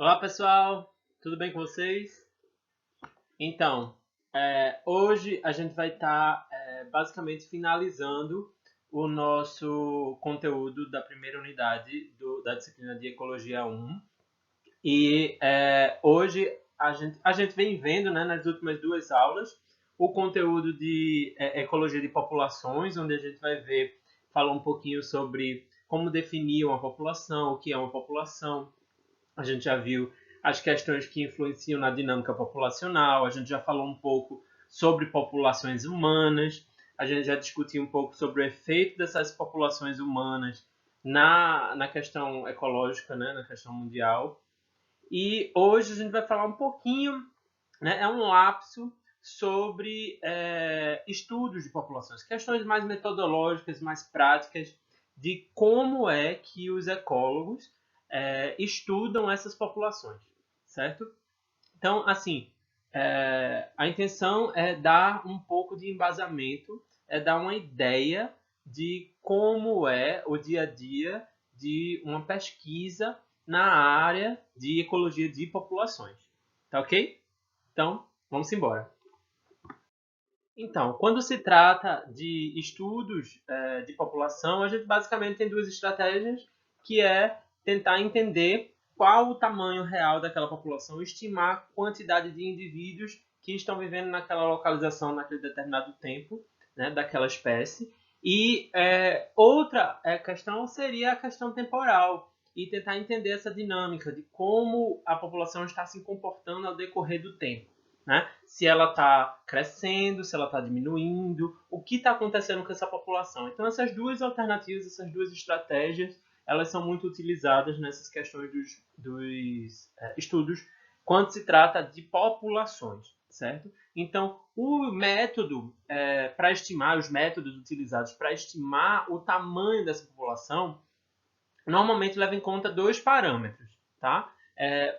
Olá pessoal, tudo bem com vocês? Então, hoje a gente vai estar basicamente finalizando o nosso conteúdo da primeira unidade da disciplina de Ecologia 1. E hoje a gente vem vendo, né, nas últimas duas aulas o conteúdo de Ecologia de Populações, onde a gente vai ver, falar um pouquinho sobre como definir uma população, o que é uma população. A gente já viu as questões que influenciam na dinâmica populacional, a gente já falou um pouco sobre populações humanas, a gente já discutiu um pouco sobre o efeito dessas populações humanas na questão ecológica, né, na questão mundial. E hoje a gente vai falar um pouquinho, né, é um lapso sobre estudos de populações, questões mais metodológicas, mais práticas de como é que os ecólogos estudam essas populações, certo? Então, assim, a intenção é dar um pouco de embasamento, é dar uma ideia de como é o dia a dia de uma pesquisa na área de ecologia de populações. Tá ok? Então, vamos embora. Então, quando se trata de estudos de população, a gente basicamente tem duas estratégias, que é tentar entender qual o tamanho real daquela população, estimar a quantidade de indivíduos que estão vivendo naquela localização, naquele determinado tempo, né, daquela espécie. E outra questão seria a questão temporal, e tentar entender essa dinâmica de como a população está se comportando ao decorrer do tempo. Né? Se ela está crescendo, se ela está diminuindo, o que está acontecendo com essa população. Então, essas duas alternativas, essas duas estratégias, elas são muito utilizadas nessas questões dos estudos quando se trata de populações, certo? Então, o método para estimar, os métodos utilizados para estimar o tamanho dessa população, normalmente leva em conta dois parâmetros, tá?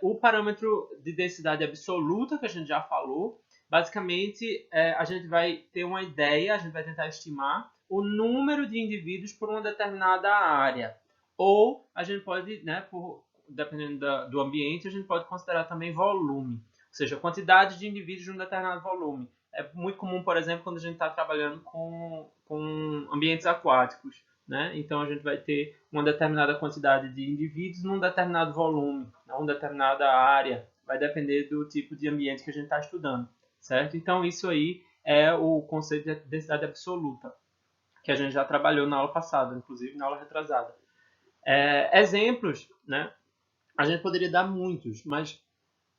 O parâmetro de densidade absoluta, que a gente já falou, basicamente a gente vai ter uma ideia, a gente vai tentar estimar o número de indivíduos por uma determinada área. Ou a gente pode, né, dependendo do ambiente, a gente pode considerar também volume, ou seja, a quantidade de indivíduos de um determinado volume. É muito comum, por exemplo, quando a gente está trabalhando com ambientes aquáticos. Né? Então a gente vai ter uma determinada quantidade de indivíduos num determinado volume, numa determinada área, vai depender do tipo de ambiente que a gente está estudando, certo? Então isso aí é o conceito de densidade absoluta, que a gente já trabalhou na aula passada, inclusive na aula retrasada. Exemplos, né? A gente poderia dar muitos, mas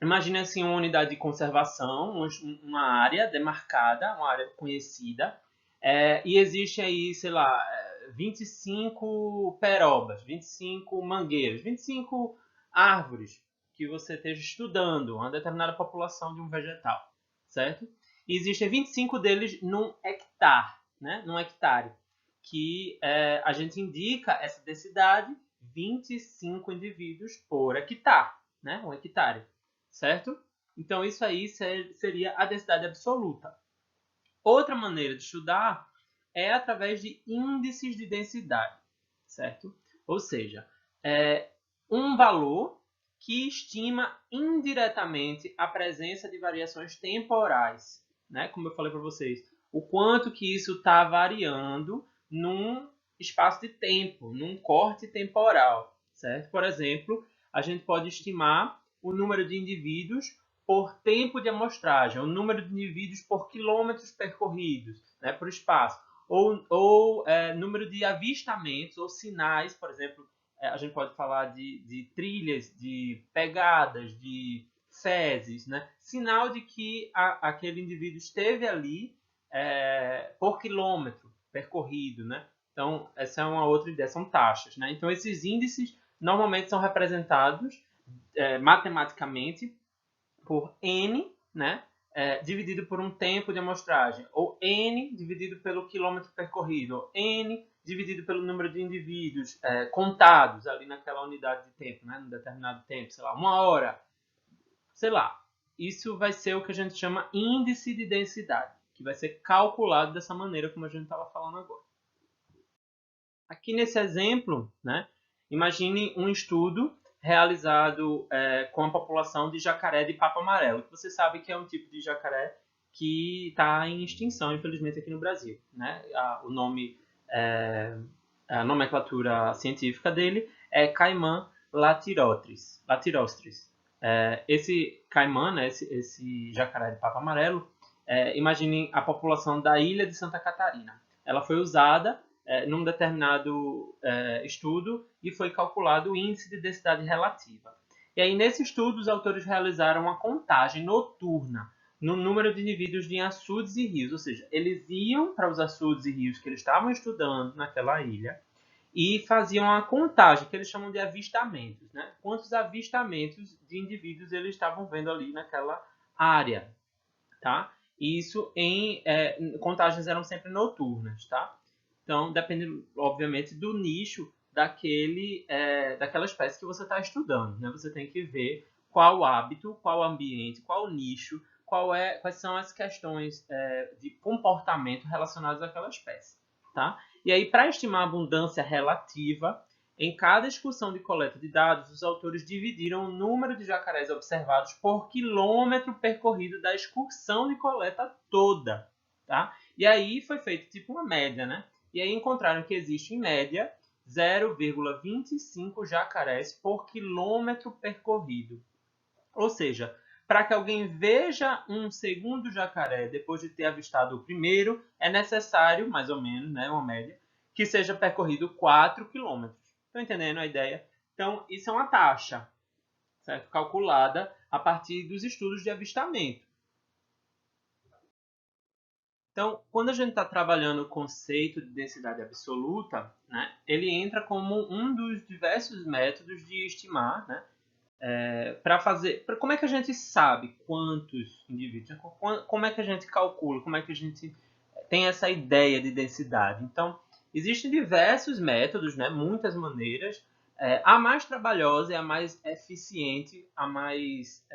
imagine assim uma unidade de conservação, uma área demarcada, uma área conhecida, e existe aí, sei lá, 25 perobas, 25 mangueiras, 25 árvores que você esteja estudando, uma determinada população de um vegetal, certo? E existem 25 deles num hectare, né? Num hectare, que a gente indica essa densidade, 25 indivíduos por hectare, né? Um hectare, certo? Então isso aí seria a densidade absoluta. Outra maneira de estudar é através de índices de densidade, certo? Ou seja, um valor que estima indiretamente a presença de variações temporais, né? Como eu falei para vocês, o quanto que isso está variando num espaço de tempo, num corte temporal, certo? Por exemplo, a gente pode estimar o número de indivíduos por tempo de amostragem, o número de indivíduos por quilômetros percorridos, né, por espaço, ou número de avistamentos ou sinais, por exemplo, a gente pode falar de trilhas, de pegadas, de fezes, né, sinal de que aquele indivíduo esteve ali por quilômetro percorrido, né? Então, essa é uma outra ideia, são taxas, né? Então, esses índices normalmente são representados matematicamente por n, né, dividido por um tempo de amostragem, ou n dividido pelo quilômetro percorrido, ou n dividido pelo número de indivíduos contados ali naquela unidade de tempo, né, num determinado tempo, sei lá, uma hora, sei lá. Isso vai ser o que a gente chama índice de densidade, que vai ser calculado dessa maneira como a gente estava falando agora. Aqui nesse exemplo, né, imagine um estudo realizado com a população de jacaré de papo amarelo, que você sabe que é um tipo de jacaré que está em extinção, infelizmente, aqui no Brasil, né? O nome, a nomenclatura científica dele é Caimã latirostris. Esse caimã, né, esse jacaré de papo amarelo, imaginem a população da ilha de Santa Catarina. Ela foi usada num determinado estudo e foi calculado o índice de densidade relativa. E aí, nesse estudo, os autores realizaram uma contagem noturna no número de indivíduos em açudes e rios, ou seja, eles iam para os açudes e rios que eles estavam estudando naquela ilha e faziam a contagem, que eles chamam de avistamentos, né? Quantos avistamentos de indivíduos eles estavam vendo ali naquela área, tá? Isso contagens eram sempre noturnas, tá? Então, depende, obviamente, do nicho daquela espécie que você está estudando, né? Você tem que ver qual o hábito, qual o ambiente, qual o nicho, quais são as questões de comportamento relacionadas àquela espécie, tá? E aí, para estimar a abundância relativa, em cada excursão de coleta de dados, os autores dividiram o número de jacarés observados por quilômetro percorrido da excursão de coleta toda, tá? E aí foi feito tipo uma média, né? E aí encontraram que existe, em média, 0,25 jacarés por quilômetro percorrido. Ou seja, para que alguém veja um segundo jacaré depois de ter avistado o primeiro, é necessário, mais ou menos, né, uma média, que seja percorrido 4 quilômetros. Estão entendendo a ideia? Então, isso é uma taxa, certo? Calculada a partir dos estudos de avistamento. Então, quando a gente está trabalhando o conceito de densidade absoluta, né, ele entra como um dos diversos métodos de estimar, né, como é que a gente sabe quantos indivíduos, como é que a gente calcula, como é que a gente tem essa ideia de densidade. Então, existem diversos métodos, né, muitas maneiras. A mais trabalhosa e a mais eficiente, a mais,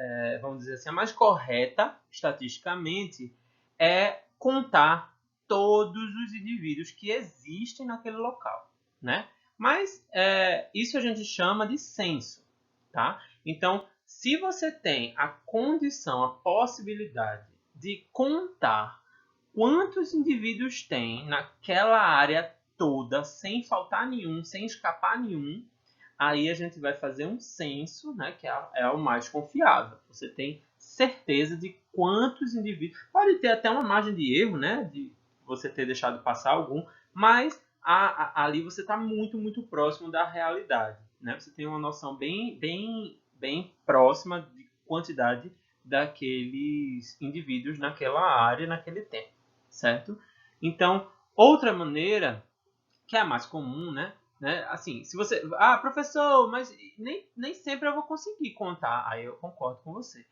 vamos dizer assim, a mais correta estatisticamente é contar todos os indivíduos que existem naquele local, né? Mas isso a gente chama de censo, tá? Então, se você tem a condição, a possibilidade de contar quantos indivíduos tem naquela área toda, sem faltar nenhum, sem escapar nenhum, aí a gente vai fazer um censo, né, que é o mais confiável. Você tem certeza de quantos indivíduos. Pode ter até uma margem de erro, né, de você ter deixado passar algum, mas ali você está muito, muito próximo da realidade, né? Você tem uma noção bem próxima de quantidade daqueles indivíduos naquela área, naquele tempo, certo? Então, outra maneira, que é a mais comum, né? Assim, se você... professor, mas nem sempre eu vou conseguir contar. Aí eu concordo com você.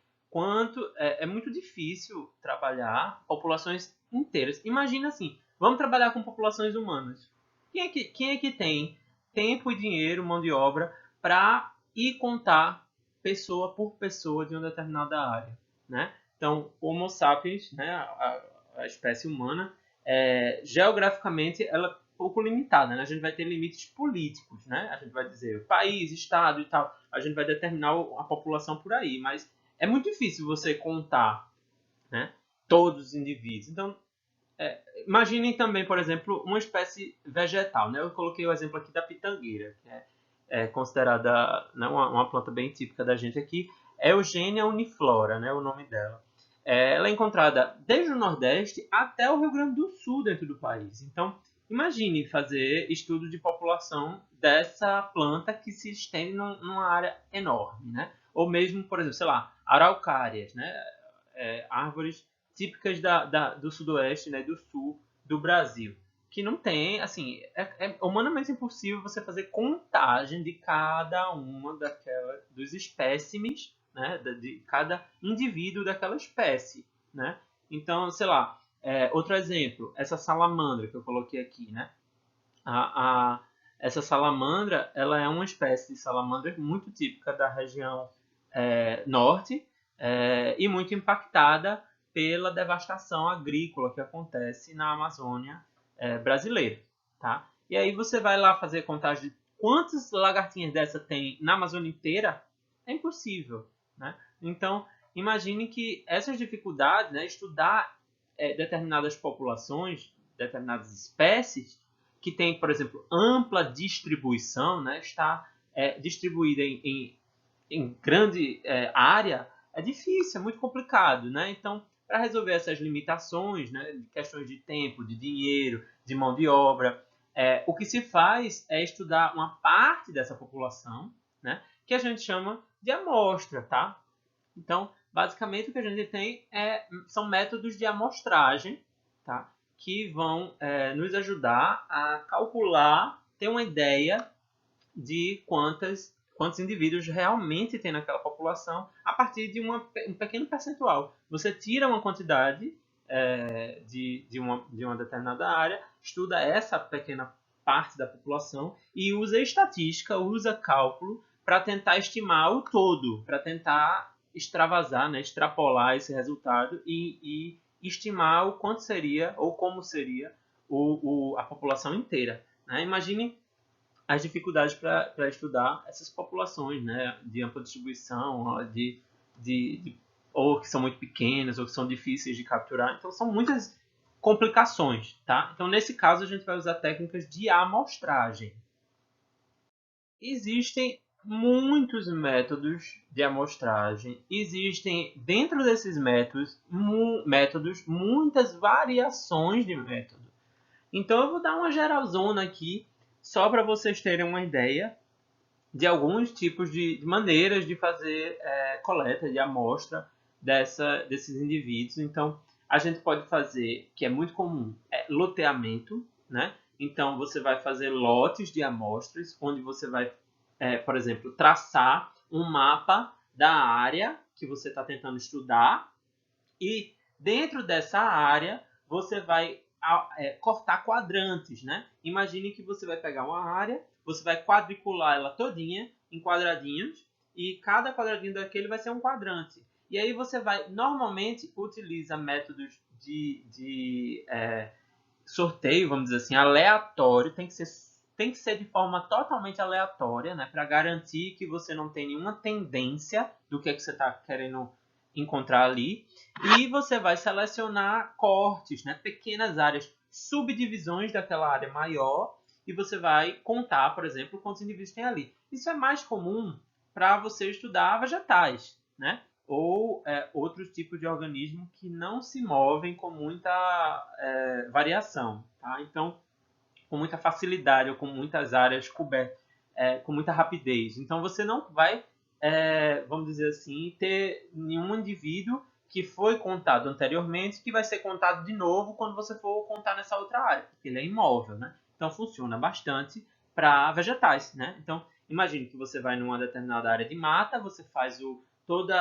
É muito difícil trabalhar populações inteiras. Imagina assim, vamos trabalhar com populações humanas. Quem é que tem tempo e dinheiro, mão de obra, para ir contar pessoa por pessoa de uma determinada área, né? Então, o Homo sapiens, né, a espécie humana, geograficamente, ela é pouco limitada, né? A gente vai ter limites políticos, né? A gente vai dizer país, estado e tal. A gente vai determinar a população por aí, mas é muito difícil você contar, né, todos os indivíduos. Então, imaginem também, por exemplo, uma espécie vegetal, né? Eu coloquei o exemplo aqui da pitangueira, que é considerada, né, uma planta bem típica da gente aqui. Eugênia uniflora, né, o nome dela. Ela é encontrada desde o Nordeste até o Rio Grande do Sul dentro do país. Então, imagine fazer estudo de população dessa planta que se estende numa área enorme, né? Ou mesmo, por exemplo, sei lá, araucárias, né? Árvores típicas do sudoeste, né, do sul do Brasil, que não tem, assim, é humanamente impossível você fazer contagem de cada uma dos espécimes, né, de cada indivíduo daquela espécie, né? Então, sei lá, outro exemplo, essa salamandra que eu coloquei aqui, né? Essa salamandra, ela é uma espécie de salamandra muito típica da região norte e muito impactada pela devastação agrícola que acontece na Amazônia brasileira, tá? E aí você vai lá fazer contagem de quantas lagartinhas dessa tem na Amazônia inteira? É impossível, né? Então, imagine que essas dificuldades, né, estudar determinadas populações, determinadas espécies, que têm, por exemplo, ampla distribuição, né, está distribuída em grande área, é difícil, é muito complicado, né? Então, para resolver essas limitações, né, de questões de tempo, de dinheiro, de mão de obra, o que se faz é estudar uma parte dessa população, né, que a gente chama de amostra, tá? Então, basicamente, o que a gente tem são métodos de amostragem, tá? Que vão nos ajudar a calcular, ter uma ideia de quantos indivíduos realmente tem naquela população a partir de um pequeno percentual. Você tira uma quantidade de uma determinada área, estuda essa pequena parte da população e usa estatística, usa cálculo para tentar estimar o todo, para tentar extravasar, né, extrapolar esse resultado e estimar o quanto seria ou como seria a população inteira. Né? Imagine as dificuldades para estudar essas populações, né, de ampla distribuição, ou que são muito pequenas, ou que são difíceis de capturar. Então, são muitas complicações, tá? Então, nesse caso, a gente vai usar técnicas de amostragem. Existem muitos métodos de amostragem. Existem, dentro desses métodos, muitas variações de método. Então, eu vou dar uma geralzona aqui, só para vocês terem uma ideia de alguns tipos de maneiras de fazer coleta de amostra desses indivíduos. Então, a gente pode fazer, que é muito comum, loteamento, né? Então, você vai fazer lotes de amostras, onde você vai, por exemplo, traçar um mapa da área que você está tentando estudar e dentro dessa área você vai cortar quadrantes, né? Imagine que você vai pegar uma área, você vai quadricular ela todinha em quadradinhos e cada quadradinho daquele vai ser um quadrante. E aí você vai, normalmente, utiliza métodos de sorteio, vamos dizer assim, aleatório, tem que ser de forma totalmente aleatória, né? Para garantir que você não tem nenhuma tendência do que você está querendo encontrar ali. E você vai selecionar cortes, né? Pequenas áreas, subdivisões daquela área maior, e você vai contar, por exemplo, quantos indivíduos tem ali. Isso é mais comum para você estudar vegetais, né? Ou outros tipos de organismos que não se movem com muita variação. Tá? Então, com muita facilidade ou com muitas áreas cobertas, com muita rapidez. Então, você não vai, vamos dizer assim, ter nenhum indivíduo que foi contado anteriormente que vai ser contado de novo quando você for contar nessa outra área, porque ele é imóvel. Né? Então, funciona bastante para vegetais. Né? Então, imagine que você vai numa determinada área de mata, você faz todo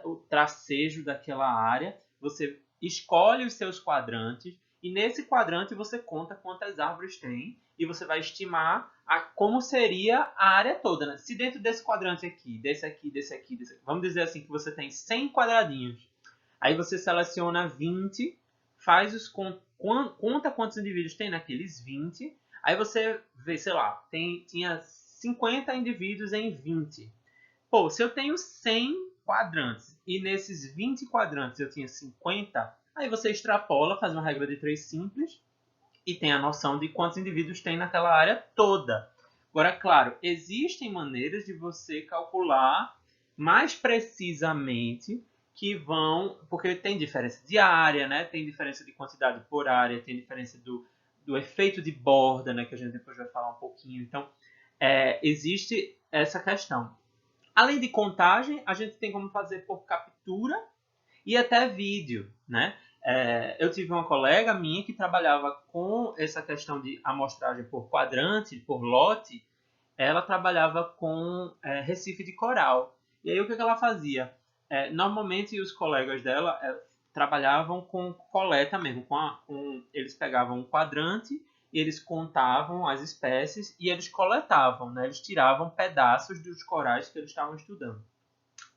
o tracejo daquela área, você escolhe os seus quadrantes, e nesse quadrante você conta quantas árvores tem e você vai estimar como seria a área toda. Né? Se dentro desse quadrante aqui, desse aqui, desse aqui, desse aqui, vamos dizer assim que você tem 100 quadradinhos. Aí você seleciona 20, conta quantos indivíduos tem naqueles 20. Aí você vê, sei lá, tinha 50 indivíduos em 20. Pô, se eu tenho 100 quadrantes e nesses 20 quadrantes eu tinha 50, aí você extrapola, faz uma regra de 3 simples e tem a noção de quantos indivíduos tem naquela área toda. Agora, claro, existem maneiras de você calcular mais precisamente que vão... Porque tem diferença de área, né? Tem diferença de quantidade por área, tem diferença do efeito de borda, né? Que a gente depois vai falar um pouquinho. Então, existe essa questão. Além de contagem, a gente tem como fazer por captura e até vídeo, né? Eu tive uma colega minha que trabalhava com essa questão de amostragem por quadrante, por lote. Ela trabalhava com recife de coral. E aí o que ela fazia? Normalmente os colegas dela trabalhavam com coleta mesmo. Eles pegavam um quadrante e eles contavam as espécies e eles coletavam, né? Eles tiravam pedaços dos corais que eles estavam estudando.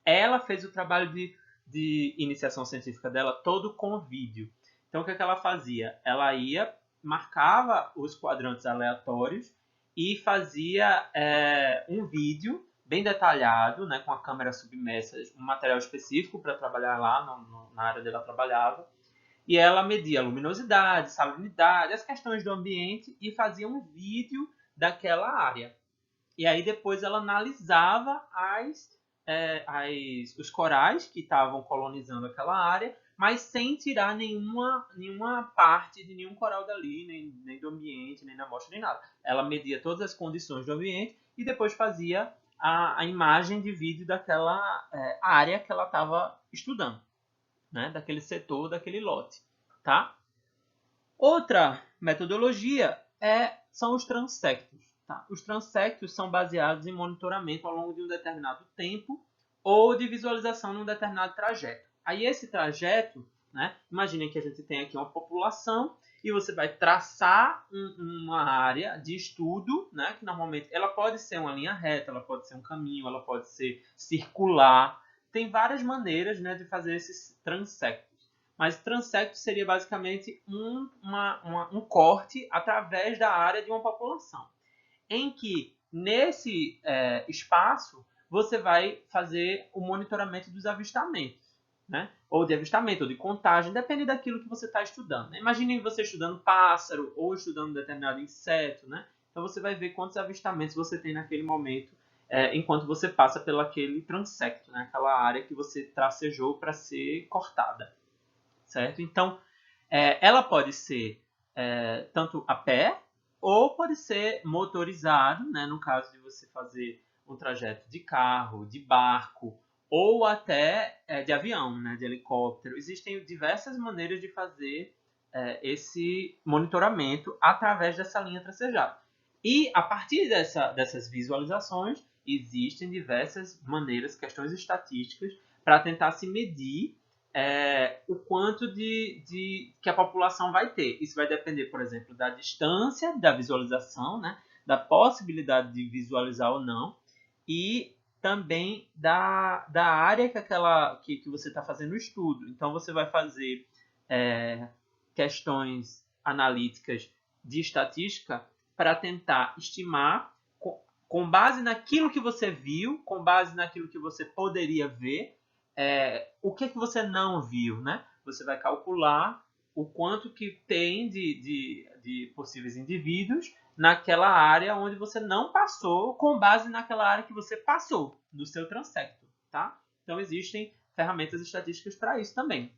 Ela fez o trabalho de iniciação científica dela todo com vídeo. Então, o que ela fazia? Ela marcava os quadrantes aleatórios e fazia um vídeo bem detalhado, né, com a câmera submersa, um material específico para trabalhar lá na área onde ela trabalhava. E ela media a luminosidade, salinidade, as questões do ambiente e fazia um vídeo daquela área. E aí depois ela analisava os corais que estavam colonizando aquela área, mas sem tirar nenhuma parte de nenhum coral dali, nem do ambiente, nem da amostra, nem nada. Ela media todas as condições do ambiente e depois fazia a imagem de vídeo daquela área que ela estava estudando, né? Daquele setor, daquele lote. Tá? Outra metodologia são os transectos. Tá? Os transectos são baseados em monitoramento ao longo de um determinado tempo ou de visualização num determinado trajeto. Aí esse trajeto, né, imaginem que a gente tem aqui uma população e você vai traçar uma área de estudo, né, que normalmente ela pode ser uma linha reta, ela pode ser um caminho, ela pode ser circular. Tem várias maneiras, né, de fazer esses transectos. Mas transecto seria basicamente um corte através da área de uma população, em que nesse espaço você vai fazer o monitoramento dos avistamentos, né? Ou de avistamento, ou de contagem, depende daquilo que você está estudando. Imagine você estudando pássaro ou estudando um determinado inseto, né? Então você vai ver quantos avistamentos você tem naquele momento, enquanto você passa pelo aquele transecto, né? Aquela área que você tracejou para ser cortada. Certo? Então, ela pode ser tanto a pé ou pode ser motorizado, né? No caso de você fazer um trajeto de carro, de barco ou até de avião, né? De helicóptero. Existem diversas maneiras de fazer esse monitoramento através dessa linha tracejada. E a partir dessas visualizações, existem diversas maneiras, questões estatísticas, para tentar se medir o quanto que a população vai ter. Isso vai depender, por exemplo, da distância da visualização, né? Da possibilidade de visualizar ou não, e também da área que você está fazendo o estudo. Então, você vai fazer questões analíticas de estatística para tentar estimar, com base naquilo que você viu, com base naquilo que você poderia ver, o que você não viu, né? Você vai calcular o quanto que tem de possíveis indivíduos naquela área onde você não passou, com base naquela área que você passou, no seu transecto, tá? Então, existem ferramentas estatísticas para isso também,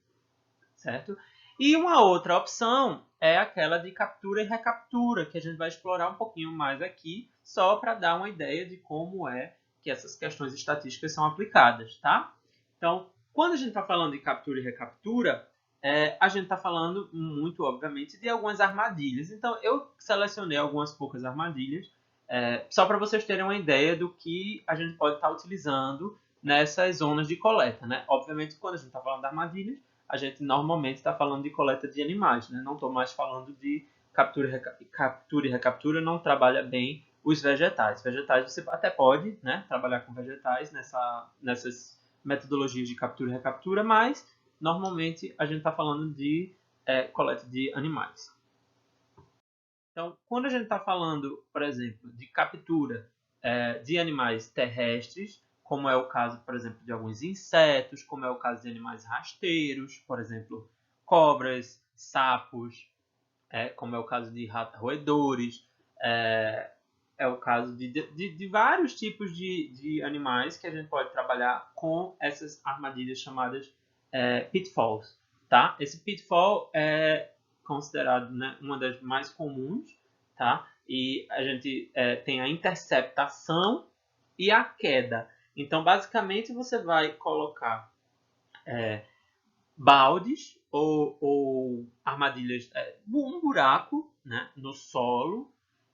certo? E uma outra opção é aquela de captura e recaptura, que a gente vai explorar um pouquinho mais aqui, só para dar uma ideia de como é que essas questões estatísticas são aplicadas, tá? Então, quando a gente está falando de captura e recaptura, a gente está falando muito, obviamente, de algumas armadilhas. Então, eu selecionei algumas poucas armadilhas, só para vocês terem uma ideia do que a gente pode estar utilizando nessas zonas de coleta, né? Obviamente, quando a gente está falando de armadilhas, a gente normalmente está falando de coleta de animais, né? Não estou mais falando de captura e recaptura, não trabalha bem os vegetais. Vegetais você até pode, né, trabalhar com vegetais nessas metodologias de captura e recaptura, mas normalmente a gente está falando de coleta de animais. Então, quando a gente está falando, por exemplo, de captura de animais terrestres, como é o caso, por exemplo, de alguns insetos, como é o caso de animais rasteiros, por exemplo, cobras, sapos, como é o caso de roedores, é o caso de vários tipos de animais que a gente pode trabalhar com essas armadilhas chamadas pitfalls. Tá? Esse pitfall é considerado, né, uma das mais comuns, tá? E a gente tem a interceptação e a queda. Então, basicamente, você vai colocar baldes ou armadilhas, um buraco, né, no solo,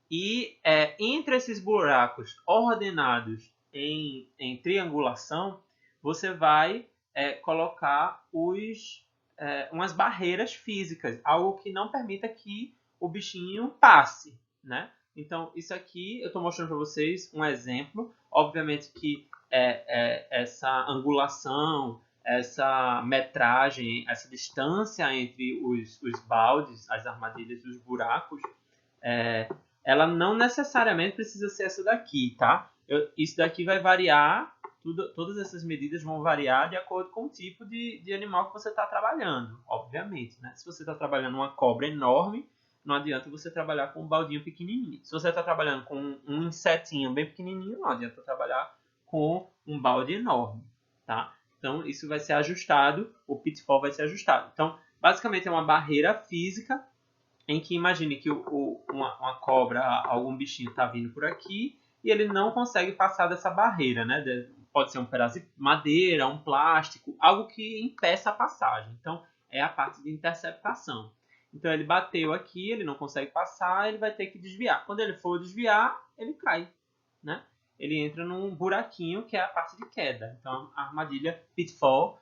e entre esses buracos ordenados em triangulação, você vai colocar umas barreiras físicas, algo que não permita que o bichinho passe, né? Então, isso aqui eu estou mostrando para vocês um exemplo. Obviamente que essa angulação, essa metragem, essa distância entre os baldes, as armadilhas e os buracos, ela não necessariamente precisa ser essa daqui, tá? Isso daqui vai variar, todas essas medidas vão variar de acordo com o tipo de animal que você está trabalhando, obviamente, né? Se você está trabalhando uma cobra enorme, não adianta você trabalhar com um baldinho pequenininho. Se você está trabalhando com um insetinho bem pequenininho, não adianta trabalhar com um balde enorme, tá? Então, isso vai ser ajustado, o pitfall vai ser ajustado. Então, basicamente é uma barreira física em que imagine que uma cobra, algum bichinho está vindo por aqui e ele não consegue passar dessa barreira, né? Pode ser um pedaço de madeira, um plástico, algo que impeça a passagem. Então, é a parte de interceptação. Então, ele bateu aqui, ele não consegue passar, ele vai ter que desviar. Quando ele for desviar, ele cai, né? Ele entra num buraquinho que é a parte de queda. Então, a armadilha pitfall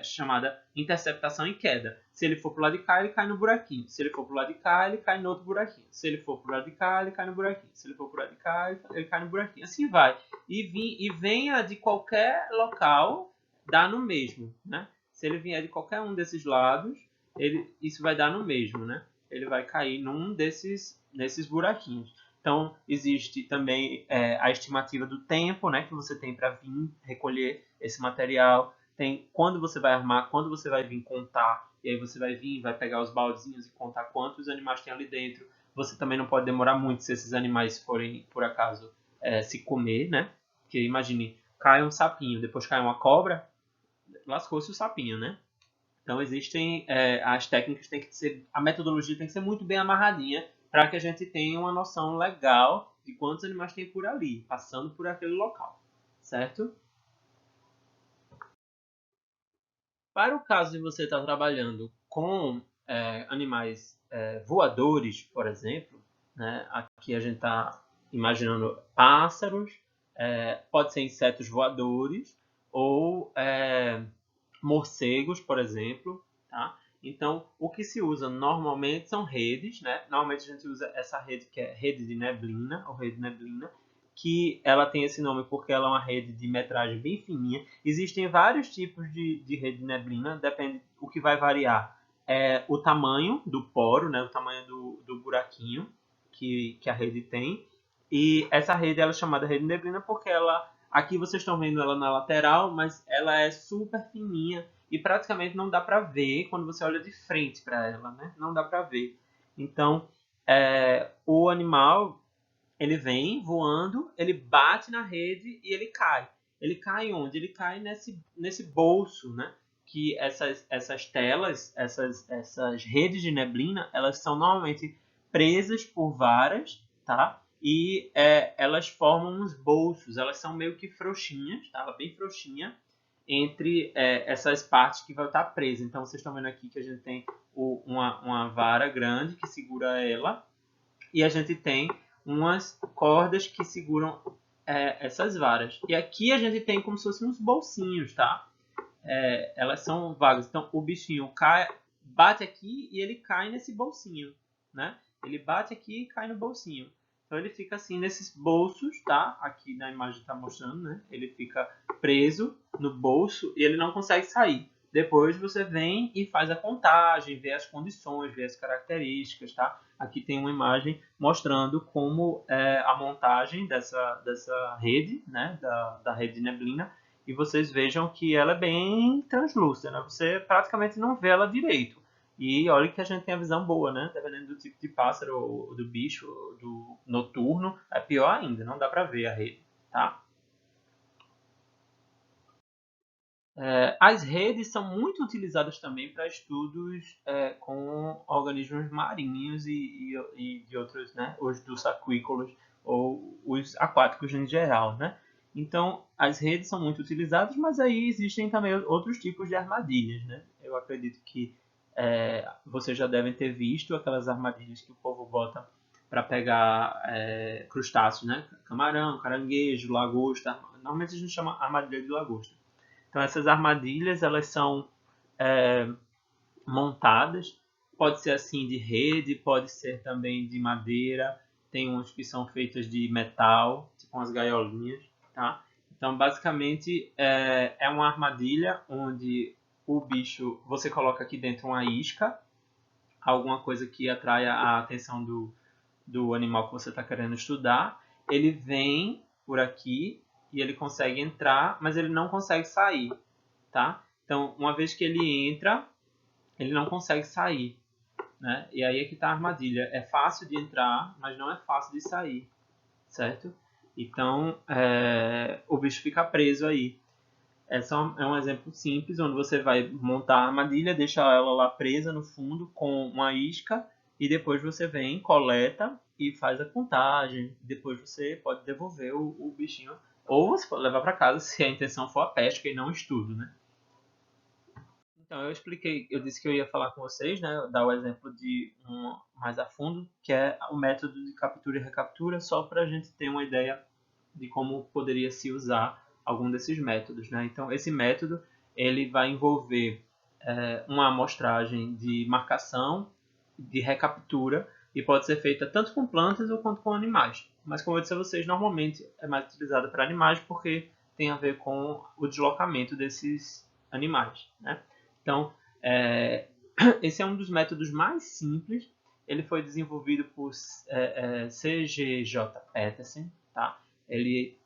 chamada interceptação e queda. Se ele for para o lado de cá, ele cai no buraquinho. Se ele for para o lado de cá, ele cai no outro buraquinho. Se ele for para o lado de cá, ele cai no buraquinho. Se ele for para o lado de cá, ele cai no buraquinho. Assim vai. E venha de qualquer local, dá no mesmo, né? Se ele vier de qualquer um desses lados, isso vai dar no mesmo, né? Ele vai cair num desses buraquinhos. Então, existe também a estimativa do tempo, né, que você tem para vir recolher esse material. Tem quando você vai armar, quando você vai vir contar. E aí você vai vir, vai pegar os baldezinhos e contar quantos animais tem ali dentro. Você também não pode demorar muito se esses animais forem, por acaso, se comer, né? Porque imagine, cai um sapinho, depois cai uma cobra, lascou-se o sapinho, né? Então existem as técnicas, a metodologia tem que ser muito bem amarradinha para que a gente tenha uma noção legal de quantos animais tem por ali, passando por aquele local, certo? Para o caso de você estar trabalhando com animais voadores, por exemplo, né? Aqui a gente está imaginando pássaros, pode ser insetos voadores ou morcegos, por exemplo, tá? Então, o que se usa normalmente são redes, né? Normalmente a gente usa essa rede que é rede de neblina, ou rede neblina, que ela tem esse nome porque ela é uma rede de metragem bem fininha. Existem vários tipos de rede de neblina, depende, o que vai variar é o tamanho do poro, né? O tamanho do buraquinho que a rede tem. E essa rede ela é chamada rede de neblina porque aqui vocês estão vendo ela na lateral, mas ela é super fininha e praticamente não dá para ver quando você olha de frente para ela, né? Não dá para ver. Então, o animal ele vem voando, ele bate na rede e ele cai. Ele cai onde? Ele cai nesse bolso, né? Que essas telas, essas redes de neblina, elas são normalmente presas por varas, tá? E elas formam uns bolsos, elas são meio que frouxinhas, tá? Ela é bem frouxinha entre essas partes que vai estar presa. Então vocês estão vendo aqui que a gente tem uma vara grande que segura ela e a gente tem umas cordas que seguram essas varas. E aqui a gente tem como se fossem uns bolsinhos, tá? Elas são vagas. Então o bichinho bate aqui e ele cai nesse bolsinho, né? Ele bate aqui e cai no bolsinho. Então ele fica assim nesses bolsos, tá? Aqui na imagem está mostrando, né? Ele fica preso no bolso e ele não consegue sair. Depois você vem e faz a contagem, vê as condições, vê as características, tá? Aqui tem uma imagem mostrando como é a montagem dessa rede, né? Da rede de neblina. E vocês vejam que ela é bem translúcida, né? Você praticamente não vê ela direito. E olha que a gente tem a visão boa, né? Dependendo do tipo de pássaro, ou do bicho, ou do noturno, é pior ainda, não dá para ver a rede, tá? As redes são muito utilizadas também para estudos com organismos marinhos e de outros, né? Os dos aquícolas ou os aquáticos em geral, né? Então, as redes são muito utilizadas, mas aí existem também outros tipos de armadilhas, né? Eu acredito que vocês já devem ter visto aquelas armadilhas que o povo bota para pegar crustáceos, né? Camarão, caranguejo, lagosta. Normalmente a gente chama armadilha de lagosta. Então essas armadilhas elas são montadas, pode ser assim de rede, pode ser também de madeira, tem uns que são feitas de metal, tipo umas gaiolinhas, tá? Então basicamente é uma armadilha onde o bicho, você coloca aqui dentro uma isca, alguma coisa que atraia a atenção do animal que você está querendo estudar, ele vem por aqui e ele consegue entrar, mas ele não consegue sair, tá? Então, uma vez que ele entra, ele não consegue sair, né? E aí é que está a armadilha. É fácil de entrar, mas não é fácil de sair, certo? Então, o bicho fica preso aí. Esse é um exemplo simples, onde você vai montar a armadilha, deixa ela lá presa no fundo com uma isca, e depois você vem, coleta e faz a contagem. Depois você pode devolver o bichinho, ou você pode levar para casa se a intenção for a pesca e não o estudo, né? Então, eu expliquei, eu disse que eu ia falar com vocês, né, dar o exemplo de um mais a fundo, que é o método de captura e recaptura, só para a gente ter uma ideia de como poderia se usar algum desses métodos, né? Então, esse método ele vai envolver uma amostragem de marcação, de recaptura, e pode ser feita tanto com plantas ou quanto com animais. Mas, como eu disse a vocês, normalmente é mais utilizada para animais porque tem a ver com o deslocamento desses animais, né? Então, esse é um dos métodos mais simples. Ele foi desenvolvido por C.G.J. Peterson, tá? Ele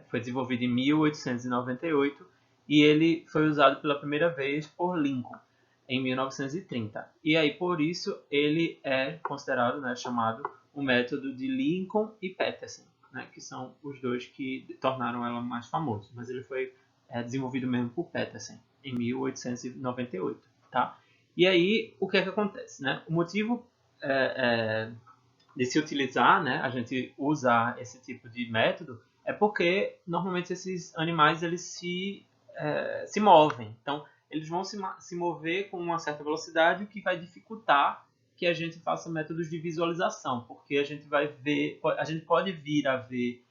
foi desenvolvido em 1898 e ele foi usado pela primeira vez por Lincoln em 1930. E aí, por isso, ele é considerado, né, chamado o método de Lincoln e Peterson, né, que são os dois que tornaram ela mais famosa. Mas ele foi desenvolvido mesmo por Peterson em 1898, tá? E aí, o que é que acontece, né? O motivo de se utilizar, né, a gente usar esse tipo de método, é porque normalmente esses animais eles se movem. Então, eles vão se mover com uma certa velocidade, o que vai dificultar que a gente faça métodos de visualização, porque a gente vai ver, a gente pode vir a ver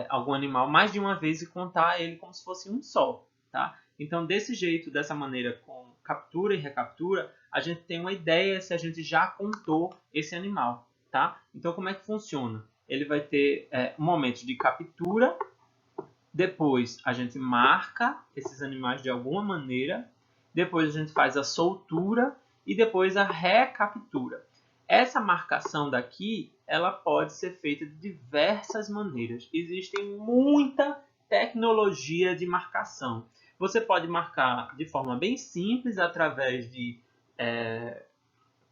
algum animal mais de uma vez e contar ele como se fosse um só, tá? Então, desse jeito, dessa maneira, com captura e recaptura, a gente tem uma ideia se a gente já contou esse animal, tá? Então, como é que funciona? Ele vai ter um momento de captura, depois a gente marca esses animais de alguma maneira, depois a gente faz a soltura e depois a recaptura. Essa marcação daqui, ela pode ser feita de diversas maneiras. Existe muita tecnologia de marcação. Você pode marcar de forma bem simples através de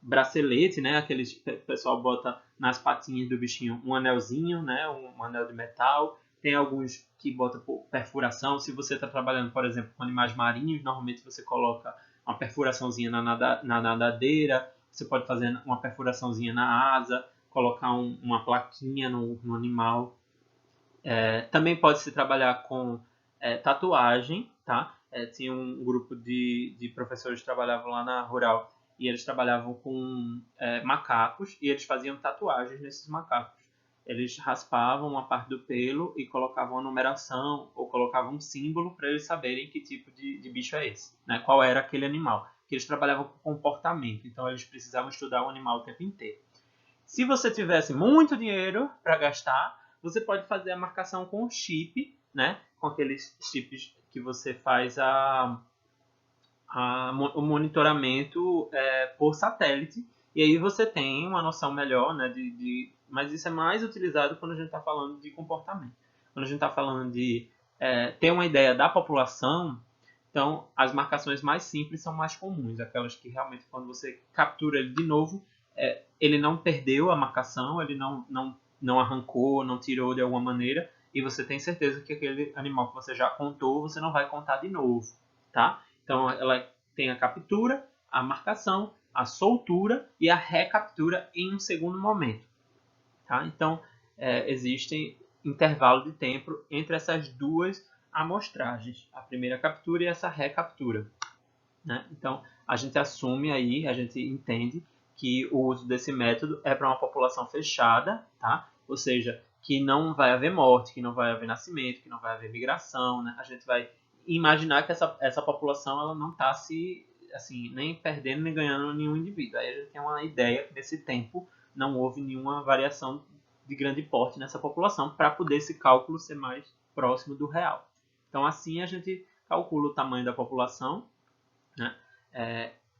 bracelete, né? Aqueles que o pessoal bota nas patinhas do bichinho um anelzinho, né? Um anel de metal. Tem alguns que botam por perfuração. Se você está trabalhando, por exemplo, com animais marinhos, normalmente você coloca uma perfuraçãozinha na nadadeira. Você pode fazer uma perfuraçãozinha na asa, colocar uma plaquinha no animal. Também pode se trabalhar com tatuagem, tá? Tinha um grupo de professores que trabalhavam lá na Rural e eles trabalhavam com macacos e eles faziam tatuagens nesses macacos. Eles raspavam uma parte do pelo e colocavam uma numeração ou colocavam um símbolo para eles saberem que tipo de bicho é esse, né? Qual era aquele animal. Que eles trabalhavam com comportamento, então eles precisavam estudar o animal o tempo inteiro. Se você tivesse muito dinheiro para gastar, você pode fazer a marcação com chip, né? Com aqueles chips que você faz o monitoramento por satélite. E aí você tem uma noção melhor, né? Mas isso é mais utilizado quando a gente está falando de comportamento. Quando a gente está falando de ter uma ideia da população, então as marcações mais simples são mais comuns. Aquelas que realmente quando você captura ele de novo, ele não perdeu a marcação, ele não arrancou, não tirou de alguma maneira, e você tem certeza que aquele animal que você já contou, você não vai contar de novo, tá? Então ela tem a captura, a marcação, a soltura e a recaptura em um segundo momento, tá? Então existem intervalo de tempo entre essas duas amostragens, a primeira captura e essa recaptura, né? Então a gente assume aí, a gente entende que o uso desse método é para uma população fechada, tá? Ou seja, que não vai haver morte, que não vai haver nascimento, que não vai haver migração, né? A gente vai imaginar que essa população ela não está se assim nem perdendo nem ganhando nenhum indivíduo. Aí a gente tem uma ideia que nesse tempo não houve nenhuma variação de grande porte nessa população para poder esse cálculo ser mais próximo do real. Então assim a gente calcula o tamanho da população, né?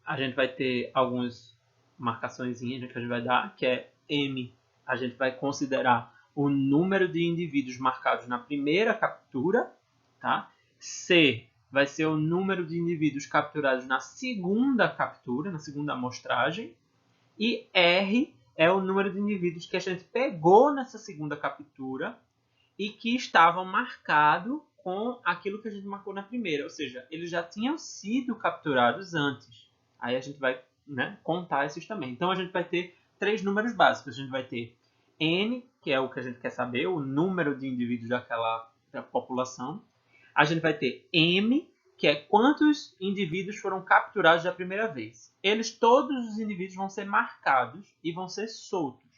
A gente vai ter algumas marcações que a gente vai dar, que é M a gente vai considerar o número de indivíduos marcados na primeira captura, tá? C vai ser o número de indivíduos capturados na segunda captura, na segunda amostragem. E R é o número de indivíduos que a gente pegou nessa segunda captura e que estavam marcados com aquilo que a gente marcou na primeira. Ou seja, eles já tinham sido capturados antes. Aí a gente vai, né, contar esses também. Então a gente vai ter 3 números básicos. A gente vai ter N, que é o que a gente quer saber, o número de indivíduos daquela população. A gente vai ter M, que é quantos indivíduos foram capturados da primeira vez. Todos os indivíduos vão ser marcados e vão ser soltos.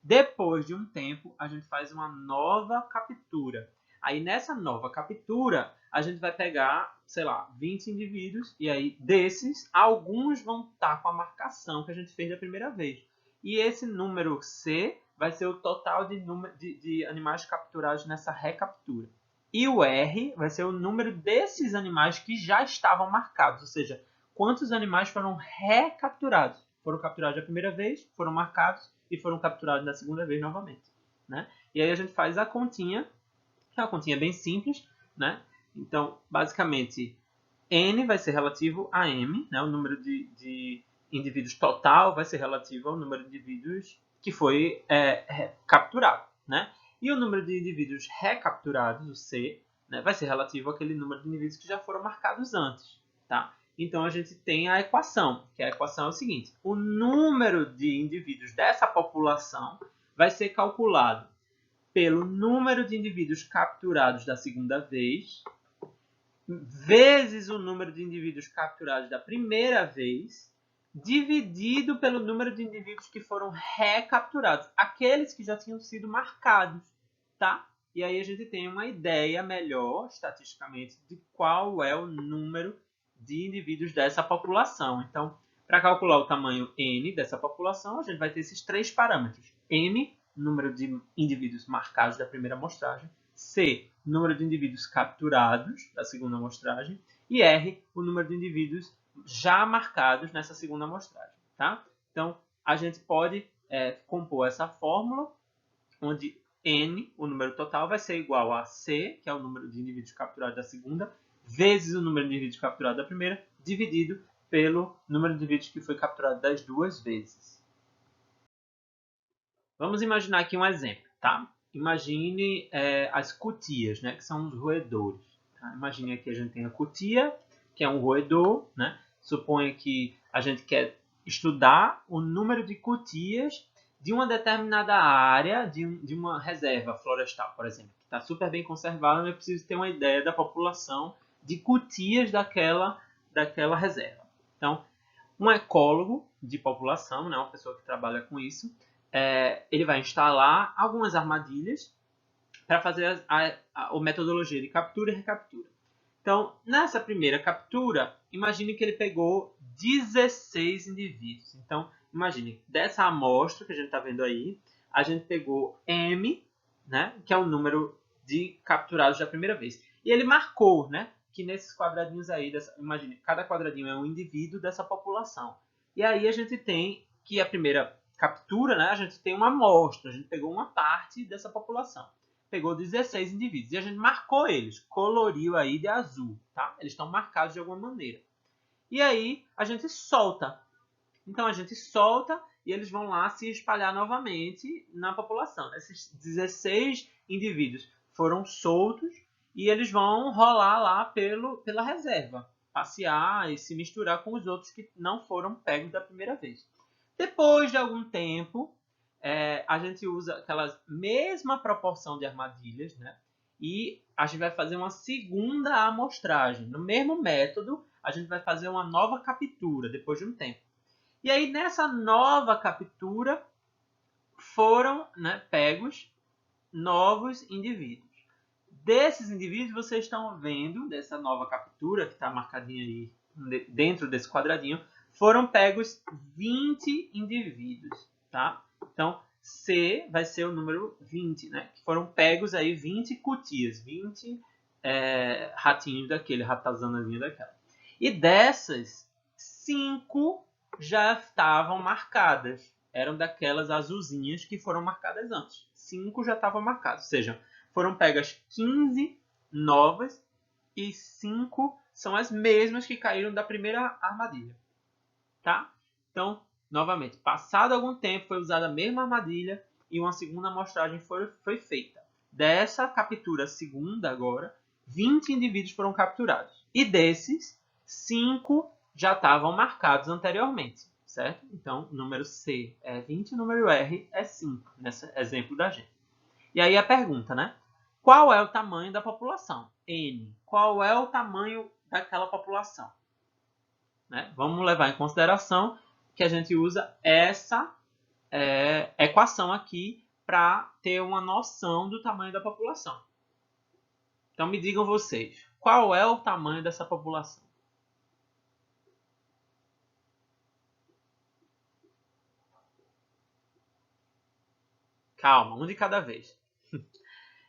Depois de um tempo, a gente faz uma nova captura. Aí nessa nova captura, a gente vai pegar, sei lá, 20 indivíduos e aí desses, alguns vão estar com a marcação que a gente fez da primeira vez. E esse número C vai ser o total de animais capturados nessa recaptura. E o R vai ser o número desses animais que já estavam marcados, ou seja, quantos animais foram recapturados. Foram capturados da primeira vez, foram marcados e foram capturados da segunda vez novamente, né? E aí a gente faz a continha, que é uma continha bem simples, né? Então, basicamente, N vai ser relativo a M, né? O número de indivíduos total vai ser relativo ao número de indivíduos que foi capturado, né? E o número de indivíduos recapturados, o C, né, vai ser relativo àquele número de indivíduos que já foram marcados antes, tá? Então, a gente tem a equação, que a equação é o seguinte. O número de indivíduos dessa população vai ser calculado pelo número de indivíduos capturados da segunda vez, vezes o número de indivíduos capturados da primeira vez, dividido pelo número de indivíduos que foram recapturados, aqueles que já tinham sido marcados, tá? E aí a gente tem uma ideia melhor, estatisticamente, de qual é o número de indivíduos dessa população. Então, para calcular o tamanho N dessa população, a gente vai ter esses 3 parâmetros. M, número de indivíduos marcados da primeira amostragem. C, número de indivíduos capturados da segunda amostragem. E R, o número de indivíduos já marcados nessa segunda amostragem, tá? Então, a gente pode compor essa fórmula, onde N, o número total, vai ser igual a C, que é o número de indivíduos capturados da segunda, vezes o número de indivíduos capturados da primeira, dividido pelo número de indivíduos que foi capturado das duas vezes. Vamos imaginar aqui um exemplo, tá? Imagine as cutias, né, que são os roedores. Tá? Imagine aqui a gente tem a cutia, que é um roedor, né? Suponha que a gente quer estudar o número de cutias de uma determinada área de uma reserva florestal, por exemplo, que está super bem conservada, eu preciso ter uma ideia da população de cutias daquela reserva. Então, um ecólogo de população, né, uma pessoa que trabalha com isso, ele vai instalar algumas armadilhas para fazer a metodologia de captura e recaptura. Então, nessa primeira captura, imagine que ele pegou 16 indivíduos. Então, imagine, dessa amostra que a gente está vendo aí, a gente pegou M, né, que é o número de capturados da primeira vez. E ele marcou, né, que nesses quadradinhos aí, imagine, cada quadradinho é um indivíduo dessa população. E aí a gente tem que a primeira captura, né, a gente tem uma amostra, a gente pegou uma parte dessa população. Pegou 16 indivíduos e a gente marcou eles, coloriu aí de azul, tá? Eles estão marcados de alguma maneira. E aí a gente solta. Então a gente solta e eles vão lá se espalhar novamente na população. Esses 16 indivíduos foram soltos e eles vão rolar lá pela reserva, passear e se misturar com os outros que não foram pegos da primeira vez. Depois de algum tempo, a gente usa aquela mesma proporção de armadilhas, né? E a gente vai fazer uma segunda amostragem. No mesmo método, a gente vai fazer uma nova captura depois de um tempo. E aí, nessa nova captura, foram, né, pegos novos indivíduos. Desses indivíduos, vocês estão vendo, dessa nova captura, que está marcadinha aí dentro desse quadradinho, foram pegos 20 indivíduos, tá? Então, C vai ser o número 20, né? Que foram pegos aí 20 cutias, 20 ratinhos daquele, ratazanazinha daquela. E dessas, 5 já estavam marcadas. eram daquelas azulzinhas que foram marcadas antes. 5 já estavam marcados, ou seja, foram pegas 15 novas e 5 são as mesmas que caíram da primeira armadilha. Tá? Então, novamente, passado algum tempo foi usada a mesma armadilha e uma segunda amostragem foi feita. Dessa captura segunda agora, 20 indivíduos foram capturados. E desses, 5 já estavam marcados anteriormente, certo? Então, o número C é 20 e o número R é 5, nesse exemplo da gente. E aí a pergunta, né? Qual é o tamanho da população? N. Qual é o tamanho daquela população? Né? Vamos levar em consideração que a gente usa essa equação aqui para ter uma noção do tamanho da população. Então me digam vocês, qual é o tamanho dessa população? Calma, um de cada vez.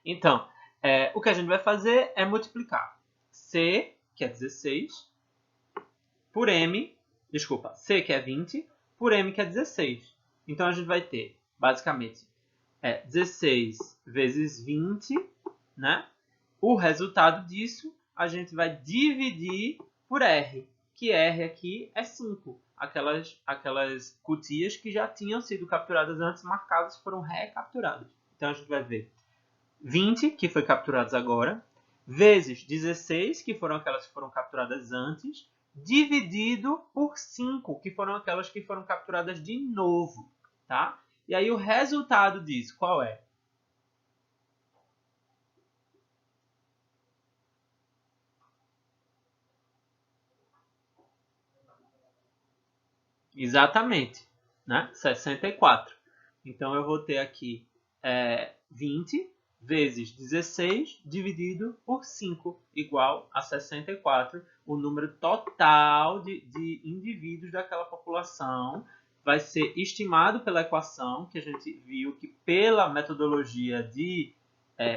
Então, o que a gente vai fazer é multiplicar C, que é 16, por M, desculpa, C, que é 20, por M, que é 16. Então, a gente vai ter, basicamente, 16 vezes 20, né? O resultado disso, a gente vai dividir por R, que R aqui é 5. Aquelas cutias que já tinham sido capturadas antes, marcadas, foram recapturadas. Então, a gente vai ver 20, que foi capturados agora, vezes 16, que foram aquelas que foram capturadas antes, dividido por 5, que foram aquelas que foram capturadas de novo, tá? E aí o resultado disso, qual é? Exatamente, né? 64. Então eu vou ter aqui 20 vezes 16 dividido por 5, igual a 64. O número total de indivíduos daquela população vai ser estimado pela equação que a gente viu que pela metodologia de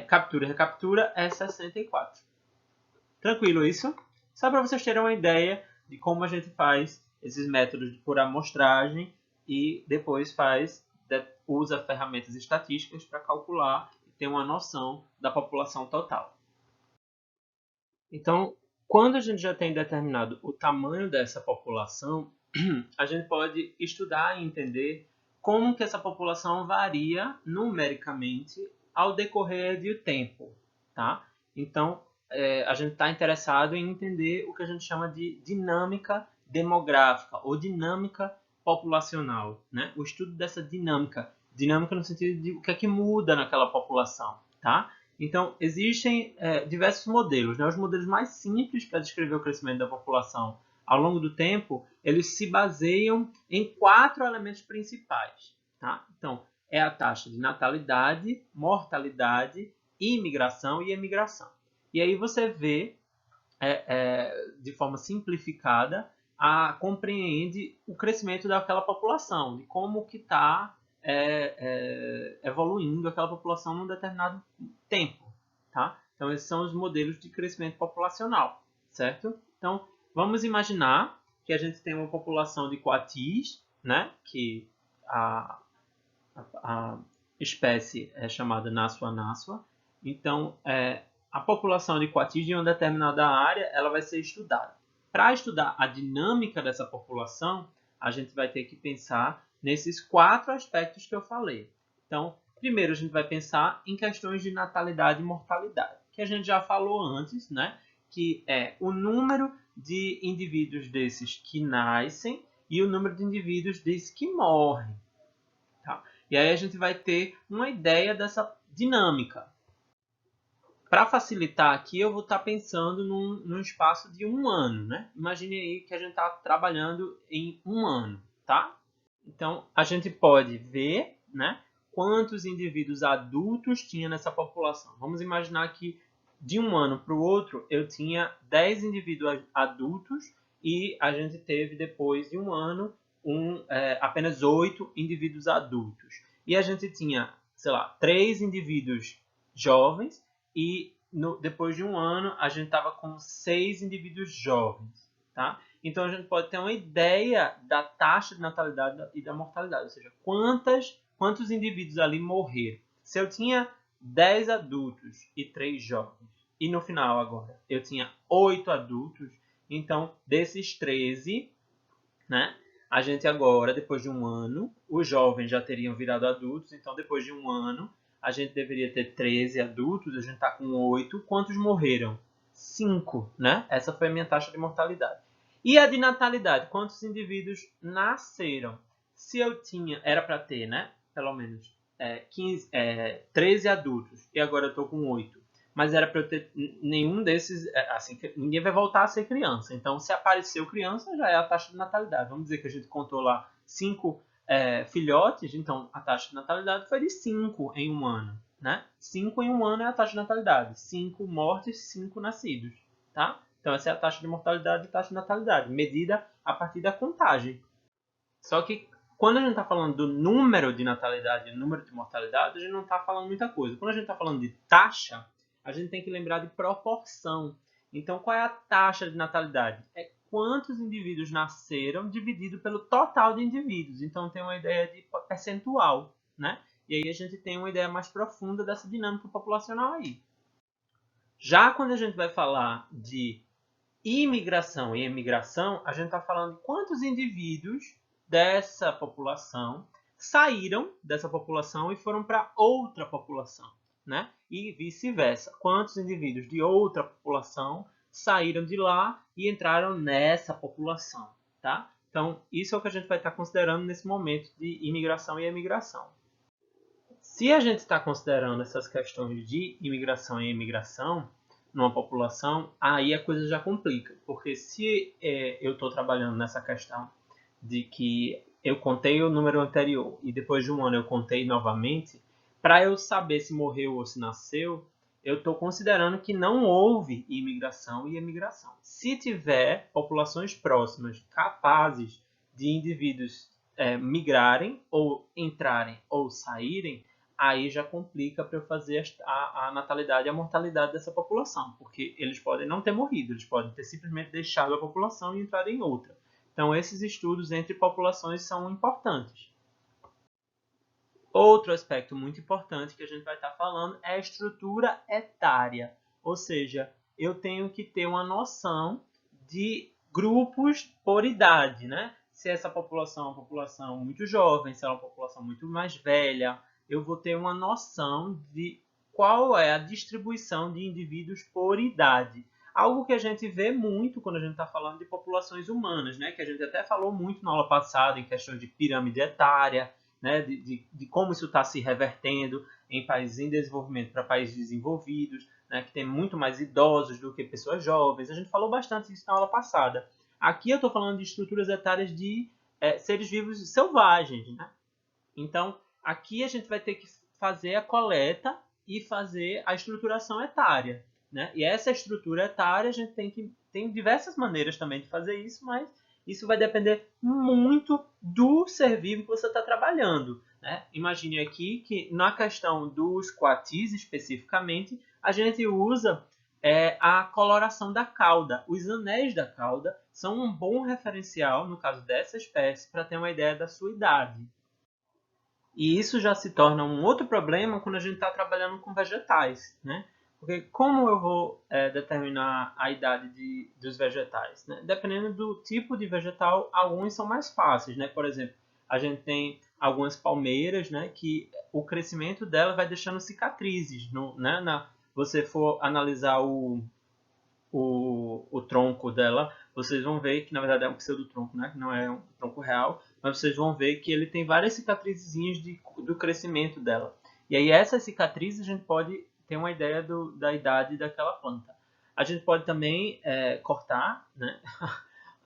captura e recaptura é 64. Tranquilo isso? Só para vocês terem uma ideia de como a gente faz esses métodos por amostragem e depois usa ferramentas estatísticas para calcular e ter uma noção da população total. Então, quando a gente já tem determinado o tamanho dessa população, a gente pode estudar e entender como que essa população varia numericamente ao decorrer do tempo, tá? Então, a gente está interessado em entender o que a gente chama de dinâmica demográfica ou dinâmica populacional, né? O estudo dessa dinâmica no sentido de o que é que muda naquela população, tá? Então, existem diversos modelos, né? Os modelos mais simples para descrever o crescimento da população ao longo do tempo, eles se baseiam em 4 elementos principais, tá? Então, é a taxa de natalidade, mortalidade, imigração e emigração. E aí você vê, de forma simplificada, compreende o crescimento daquela população, de como que está evoluindo aquela população num determinado tempo, tá? Então, esses são os modelos de crescimento populacional, certo? Então, vamos imaginar que a gente tem uma população de coatis, né? Que a espécie é chamada Nashua. Então, a população de coatis de uma determinada área ela vai ser estudada. Para estudar a dinâmica dessa população, a gente vai ter que pensar nesses 4 aspectos que eu falei. Então, primeiro a gente vai pensar em questões de natalidade e mortalidade, que a gente já falou antes, né? Que é o número de indivíduos desses que nascem e o número de indivíduos desses que morrem. Tá? E aí a gente vai ter uma ideia dessa dinâmica. Para facilitar aqui, eu vou estar pensando num espaço de 1 ano, né? Imagine aí que a gente está trabalhando em 1 ano, tá? Então, a gente pode ver, né, quantos indivíduos adultos tinha nessa população. Vamos imaginar que de um ano para o outro eu tinha 10 indivíduos adultos e a gente teve depois de 1 ano apenas 8 indivíduos adultos. E a gente tinha, sei lá, 3 indivíduos jovens e depois de 1 ano a gente estava com 6 indivíduos jovens, tá? Então a gente pode ter uma ideia da taxa de natalidade e da mortalidade, ou seja, quantos indivíduos ali morreram. Se eu tinha 10 adultos e 3 jovens, e no final agora eu tinha 8 adultos, então desses 13, né, a gente agora, depois de um ano, os jovens já teriam virado adultos, então depois de um ano a gente deveria ter 13 adultos, a gente está com 8. Quantos morreram? 5, né? Essa foi a minha taxa de mortalidade. E a de natalidade? Quantos indivíduos nasceram? Se eu tinha, era para ter, né? Pelo menos 13 adultos, e agora eu estou com 8. Mas era para eu ter nenhum desses, assim, ninguém vai voltar a ser criança. Então, se apareceu criança, já é a taxa de natalidade. Vamos dizer que a gente contou lá 5 filhotes, então a taxa de natalidade foi de 5 em um ano, né? 5 em um ano é a taxa de natalidade. 5 mortes, 5 nascidos, tá? Então essa é a taxa de mortalidade e taxa de natalidade, medida a partir da contagem. Só que quando a gente está falando do número de natalidade e número de mortalidade, a gente não está falando muita coisa. Quando a gente está falando de taxa, a gente tem que lembrar de proporção. Então, qual é a taxa de natalidade? É quantos indivíduos nasceram dividido pelo total de indivíduos. Então, tem uma ideia de percentual, né? E aí a gente tem uma ideia mais profunda dessa dinâmica populacional aí. Já quando a gente vai falar de imigração e emigração, a gente está falando de quantos indivíduos dessa população saíram dessa população e foram para outra população, né? E vice-versa. Quantos indivíduos de outra população saíram de lá e entraram nessa população, tá? Então, isso é o que a gente vai estar considerando nesse momento de imigração e emigração. Se a gente está considerando essas questões de imigração e emigração numa população, aí a coisa já complica. Porque se eu estou trabalhando nessa questão de que eu contei o número anterior e depois de um ano eu contei novamente, para eu saber se morreu ou se nasceu, eu estou considerando que não houve imigração e emigração. Se tiver populações próximas capazes de indivíduos migrarem ou entrarem ou saírem, aí já complica para eu fazer a natalidade e a mortalidade dessa população, porque eles podem não ter morrido, eles podem ter simplesmente deixado a população e entrado em outra. Então, esses estudos entre populações são importantes. Outro aspecto muito importante que a gente vai estar falando é a estrutura etária, ou seja, eu tenho que ter uma noção de grupos por idade, né? Se essa população é uma população muito jovem, se é uma população muito mais velha, eu vou ter uma noção de qual é a distribuição de indivíduos por idade. Algo que a gente vê muito quando a gente está falando de populações humanas, né? Que a gente até falou muito na aula passada em questão de pirâmide etária, né? De como isso está se revertendo em países em desenvolvimento para países desenvolvidos, né? Que tem muito mais idosos do que pessoas jovens. A gente falou bastante disso na aula passada. Aqui eu estou falando de estruturas etárias de seres vivos selvagens, né? Então, aqui a gente vai ter que fazer a coleta e fazer a estruturação etária, né? E essa estrutura etária a gente tem diversas maneiras também de fazer isso, mas isso vai depender muito do ser vivo que você está trabalhando, né? Imagine aqui que na questão dos coatis especificamente, a gente usa a coloração da cauda. Os anéis da cauda são um bom referencial, no caso dessa espécie, para ter uma ideia da sua idade. E isso já se torna um outro problema quando a gente está trabalhando com vegetais, né? Porque como eu vou determinar a idade dos vegetais? Né? Dependendo do tipo de vegetal, alguns são mais fáceis, né? Por exemplo, a gente tem algumas palmeiras, né? Que o crescimento dela vai deixando cicatrizes, né? Você for analisar o tronco dela, vocês vão ver que na verdade é um pseudotronco, né? Que não é um tronco real, mas vocês vão ver que ele tem várias cicatrizinhas do crescimento dela. E aí essas cicatrizes a gente pode ter uma ideia da idade daquela planta. A gente pode também cortar, né,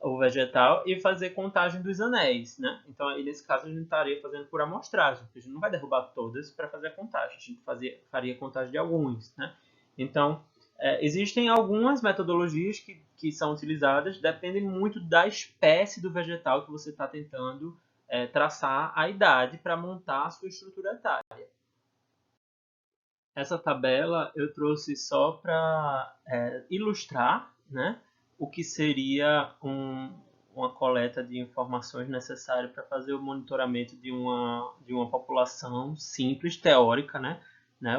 o vegetal e fazer contagem dos anéis, né? Então aí nesse caso a gente estaria fazendo por amostragem, porque a gente não vai derrubar todas para fazer a contagem, a gente faria contagem de alguns, né? Então existem algumas metodologias que são utilizadas, dependem muito da espécie do vegetal que você está tentando traçar a idade para montar a sua estrutura etária. Essa tabela eu trouxe só para ilustrar, né, o que seria uma coleta de informações necessárias para fazer o monitoramento de uma população simples, teórica, né?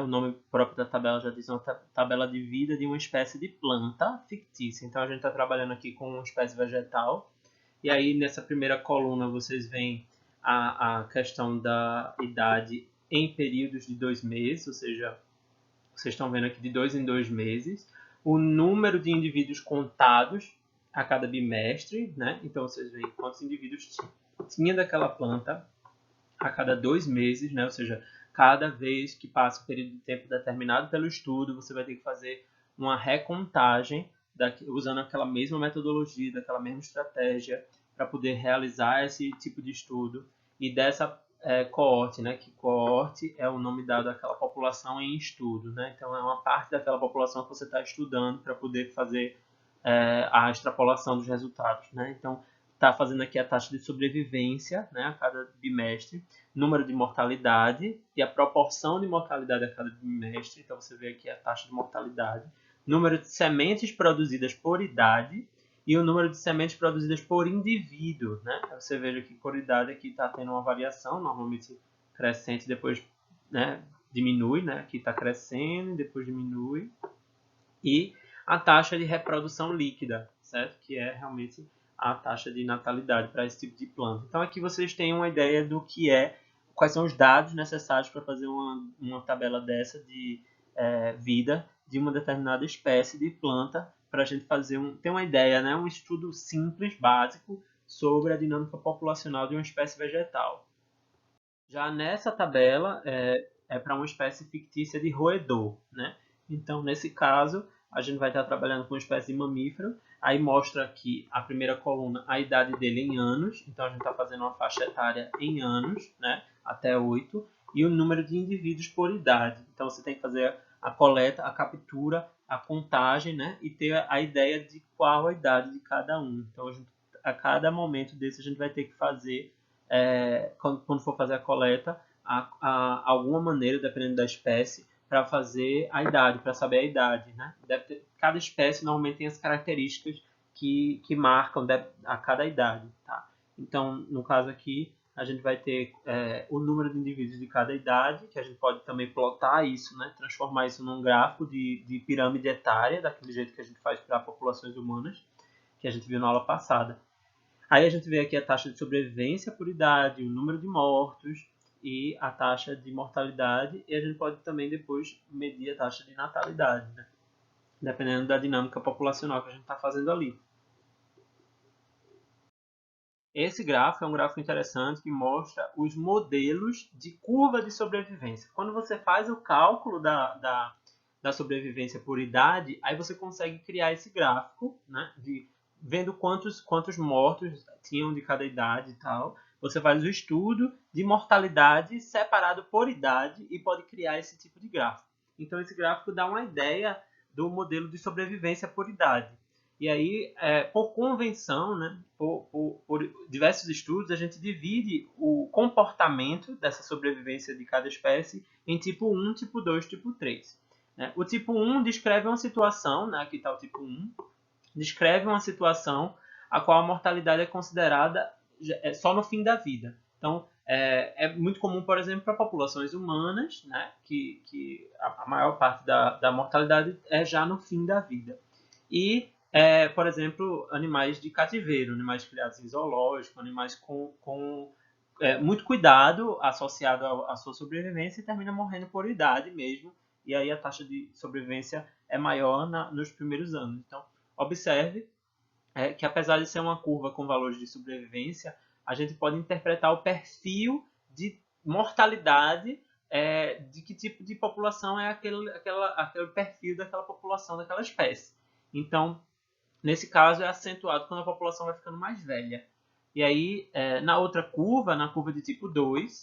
O nome próprio da tabela já diz, uma tabela de vida de uma espécie de planta fictícia. Então a gente está trabalhando aqui com uma espécie vegetal. E aí nessa primeira coluna vocês veem a questão da idade em períodos de 2 meses, ou seja, vocês estão vendo aqui de 2 em 2 meses, o número de indivíduos contados a cada bimestre, né? Então vocês veem quantos indivíduos tinha daquela planta a cada 2 meses, né? Ou seja, cada vez que passa um período de tempo determinado pelo estudo, você vai ter que fazer uma recontagem usando aquela mesma metodologia, daquela mesma estratégia para poder realizar esse tipo de estudo. E dessa coorte, né? Que coorte é o nome dado àquela população em estudo, né? Então é uma parte daquela população que você está estudando para poder fazer a extrapolação dos resultados, né? Então está fazendo aqui a taxa de sobrevivência, né, a cada bimestre, número de mortalidade e a proporção de mortalidade a cada bimestre. Então você vê aqui a taxa de mortalidade, número de sementes produzidas por idade e o número de sementes produzidas por indivíduo, né? Você veja que por idade aqui está tendo uma variação, normalmente crescente, depois, né, diminui, né? Aqui está crescendo, depois diminui. E a taxa de reprodução líquida, certo? Que é realmente a taxa de natalidade para esse tipo de planta. Então aqui vocês têm uma ideia do que quais são os dados necessários para fazer uma tabela dessa de vida de uma determinada espécie de planta, para a gente ter uma ideia, né? Um estudo simples, básico, sobre a dinâmica populacional de uma espécie vegetal. Já nessa tabela é para uma espécie fictícia de roedor, né? Então, nesse caso, a gente vai estar trabalhando com uma espécie de mamífero. Aí mostra aqui a primeira coluna, a idade dele em anos. Então, a gente está fazendo uma faixa etária em anos, né? Até 8. E o número de indivíduos por idade. Então, você tem que fazer a coleta, a captura, a contagem, né? E ter a ideia de qual a idade de cada um. Então, a cada momento desse, a gente vai ter que fazer quando for fazer a coleta, alguma maneira, dependendo da espécie, para fazer a idade, para saber a idade, né? Cada espécie normalmente tem as características que marcam a cada idade, tá? Então, no caso aqui, a gente vai ter o número de indivíduos de cada idade, que a gente pode também plotar isso, né? Transformar isso num gráfico de pirâmide etária, daquele jeito que a gente faz para populações humanas, que a gente viu na aula passada. Aí a gente vê aqui a taxa de sobrevivência por idade, o número de mortos e a taxa de mortalidade. E a gente pode também depois medir a taxa de natalidade, né? Dependendo da dinâmica populacional que a gente está fazendo ali. Esse gráfico é um gráfico interessante que mostra os modelos de curva de sobrevivência. Quando você faz o cálculo da sobrevivência por idade, aí você consegue criar esse gráfico, né, vendo quantos mortos tinham de cada idade e tal. Você faz o estudo de mortalidade separado por idade e pode criar esse tipo de gráfico. Então, esse gráfico dá uma ideia do modelo de sobrevivência por idade. E aí, por convenção, né, por diversos estudos, a gente divide o comportamento dessa sobrevivência de cada espécie em tipo 1, tipo 2, tipo 3. Né? O tipo 1 descreve uma situação, né, aqui está o tipo 1, descreve uma situação a qual a mortalidade é considerada só no fim da vida. Então, é muito comum, por exemplo, para populações humanas, né, que a maior parte da mortalidade é já no fim da vida. E, por exemplo, animais de cativeiro, animais criados em zoológico, animais com muito cuidado associado à sua sobrevivência e termina morrendo por idade mesmo. E aí a taxa de sobrevivência é maior nos primeiros anos. Então, observe que apesar de ser uma curva com valores de sobrevivência, a gente pode interpretar o perfil de mortalidade de que tipo de população é aquele perfil daquela população, daquela espécie. Então, nesse caso, é acentuado quando a população vai ficando mais velha. E aí, na outra curva, na curva de tipo 2,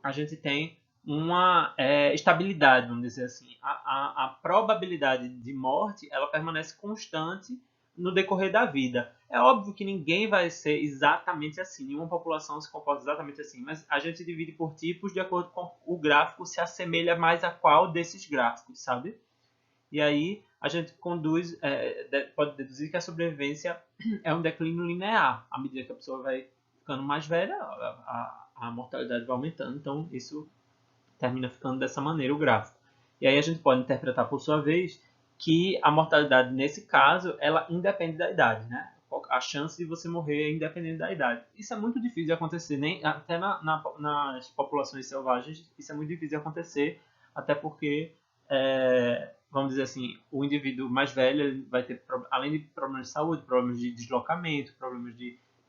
a gente tem uma estabilidade, vamos dizer assim. A probabilidade de morte ela permanece constante no decorrer da vida. É óbvio que ninguém vai ser exatamente assim, nenhuma população se comporta exatamente assim, mas a gente divide por tipos de acordo com o gráfico se assemelha mais a qual desses gráficos, sabe? E aí a gente pode deduzir que a sobrevivência é um declínio linear. À medida que a pessoa vai ficando mais velha, a mortalidade vai aumentando. Então, isso termina ficando dessa maneira o gráfico. E aí a gente pode interpretar, por sua vez, que a mortalidade, nesse caso, ela independe da idade, né? A chance de você morrer é independente da idade. Isso é muito difícil de acontecer, nem até nas populações selvagens, isso é muito difícil de acontecer, até porque, vamos dizer assim, o indivíduo mais velho ele vai ter, além de problemas de saúde, problemas de deslocamento, problemas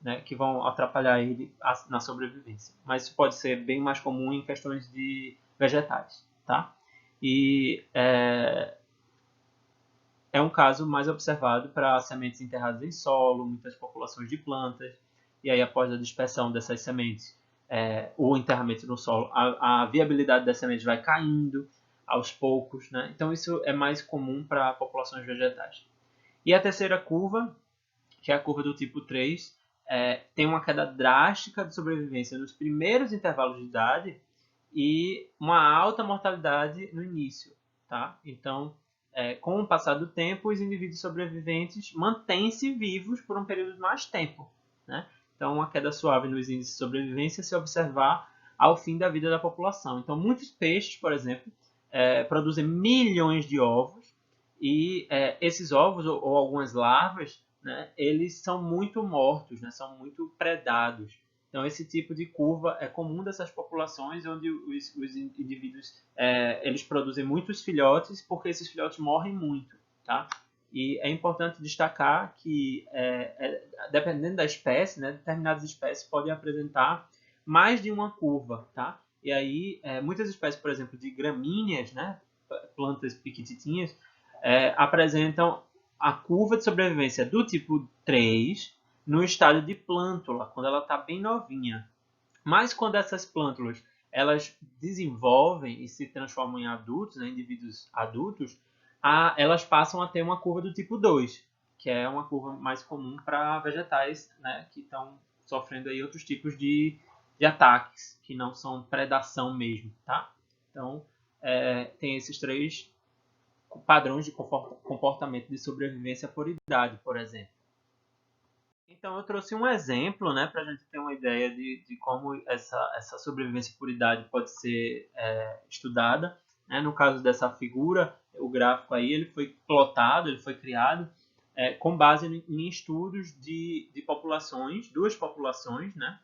né, que vão atrapalhar ele na sobrevivência. Mas isso pode ser bem mais comum em questões de vegetais, tá? E é um caso mais observado para sementes enterradas em solo, muitas populações de plantas, e aí após a dispersão dessas sementes, o enterramento no solo, a viabilidade das sementes vai caindo aos poucos, né? Então isso é mais comum para populações vegetais. E a terceira curva, que é a curva do tipo 3, tem uma queda drástica de sobrevivência nos primeiros intervalos de idade e uma alta mortalidade no início, tá? Então, com o passar do tempo, os indivíduos sobreviventes mantêm-se vivos por um período de mais tempo, né? Então, uma queda suave nos índices de sobrevivência se observar ao fim da vida da população. Então, muitos peixes, por exemplo, produzem milhões de ovos e esses ovos ou algumas larvas, né, eles são muito mortos, né, são muito predados. Então, esse tipo de curva é comum dessas populações onde os indivíduos eles produzem muitos filhotes porque esses filhotes morrem muito, tá? E é importante destacar que, dependendo da espécie, né, determinadas espécies podem apresentar mais de uma curva, tá? E aí, muitas espécies, por exemplo, de gramíneas, né, plantas piquititinhas, apresentam a curva de sobrevivência do tipo 3 no estádio de plântula, quando ela está bem novinha. Mas quando essas plântulas elas desenvolvem e se transformam em adultos, né, indivíduos adultos, elas passam a ter uma curva do tipo 2, que é uma curva mais comum para vegetais, né, que estão sofrendo aí outros tipos de ataques, que não são predação mesmo, tá? Então, tem esses três padrões de comportamento de sobrevivência por idade, por exemplo. Então, eu trouxe um exemplo, né, para a gente ter uma ideia de como essa sobrevivência por idade pode ser estudada. Né? No caso dessa figura, o gráfico aí ele foi plotado, ele foi criado com base em estudos de populações, duas populações, né,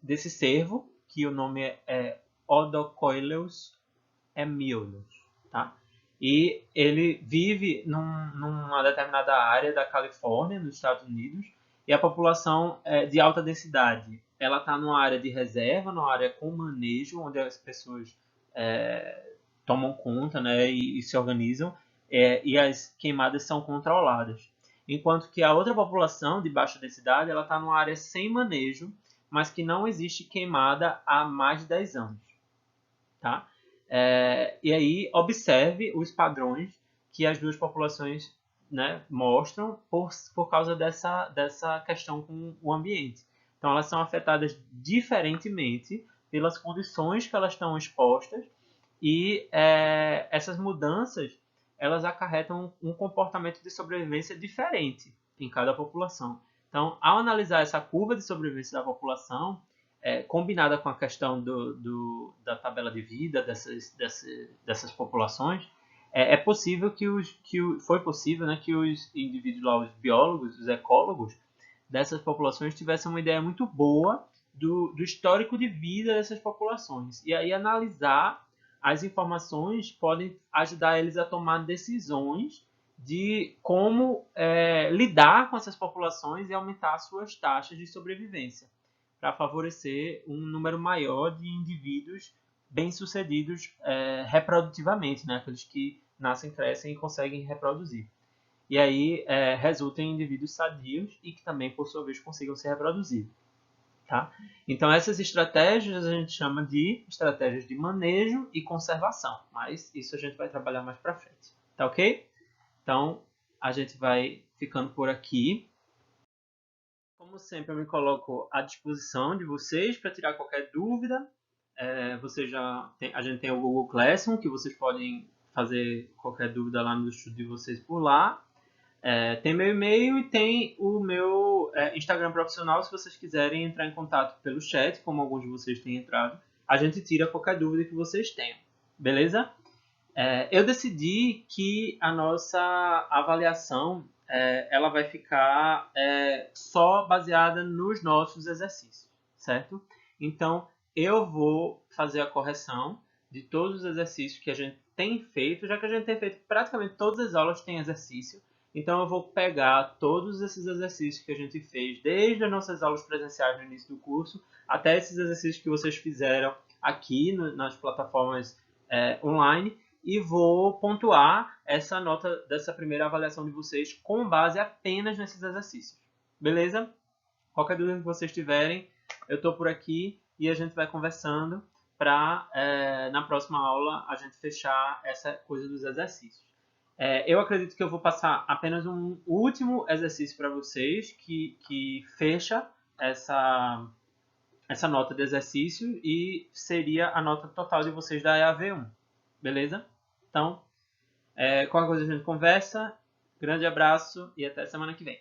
desse cervo, que o nome é Odocoileus emilius, tá? E ele vive numa determinada área da Califórnia, nos Estados Unidos, e a população é de alta densidade. Ela está numa área de reserva, numa área com manejo, onde as pessoas tomam conta, né, e se organizam, e as queimadas são controladas. Enquanto que a outra população de baixa densidade, ela está numa área sem manejo, mas que não existe queimada há mais de 10 anos. Tá? E aí observe os padrões que as duas populações, né, mostram por causa dessa questão com o ambiente. Então elas são afetadas diferentemente pelas condições que elas estão expostas e essas mudanças elas acarretam um comportamento de sobrevivência diferente em cada população. Então, ao analisar essa curva de sobrevivência da população, combinada com a questão da tabela de vida dessas populações, é possível foi possível, né, que os indivíduos lá, os biólogos, os ecólogos dessas populações tivessem uma ideia muito boa do histórico de vida dessas populações. E aí analisar as informações podem ajudar eles a tomar decisões de como lidar com essas populações e aumentar suas taxas de sobrevivência, para favorecer um número maior de indivíduos bem-sucedidos reprodutivamente, né? Aqueles que nascem, crescem e conseguem reproduzir. E aí resulta em indivíduos sadios e que também, por sua vez, consigam se reproduzir. Tá? Então, essas estratégias a gente chama de estratégias de manejo e conservação, mas isso a gente vai trabalhar mais para frente. Tá ok? Então, a gente vai ficando por aqui. Como sempre, eu me coloco à disposição de vocês para tirar qualquer dúvida. A gente tem o Google Classroom, que vocês podem fazer qualquer dúvida lá no estudo de vocês por lá. Tem meu e-mail e tem o meu Instagram profissional, se vocês quiserem entrar em contato pelo chat, como alguns de vocês têm entrado. A gente tira qualquer dúvida que vocês tenham, beleza? Eu decidi que a nossa avaliação ela vai ficar só baseada nos nossos exercícios, certo? Então, eu vou fazer a correção de todos os exercícios que a gente tem feito, já que a gente tem feito praticamente todas as aulas têm exercício. Então, eu vou pegar todos esses exercícios que a gente fez, desde as nossas aulas presenciais no início do curso, até esses exercícios que vocês fizeram aqui nas plataformas online, e vou pontuar essa nota dessa primeira avaliação de vocês com base apenas nesses exercícios. Beleza? Qualquer dúvida que vocês tiverem, eu estou por aqui e a gente vai conversando para, na próxima aula, a gente fechar essa coisa dos exercícios. Eu acredito que eu vou passar apenas um último exercício para vocês que fecha essa nota de exercício e seria a nota total de vocês da EAV1. Beleza? Então, qualquer coisa a gente conversa. Grande abraço e até semana que vem.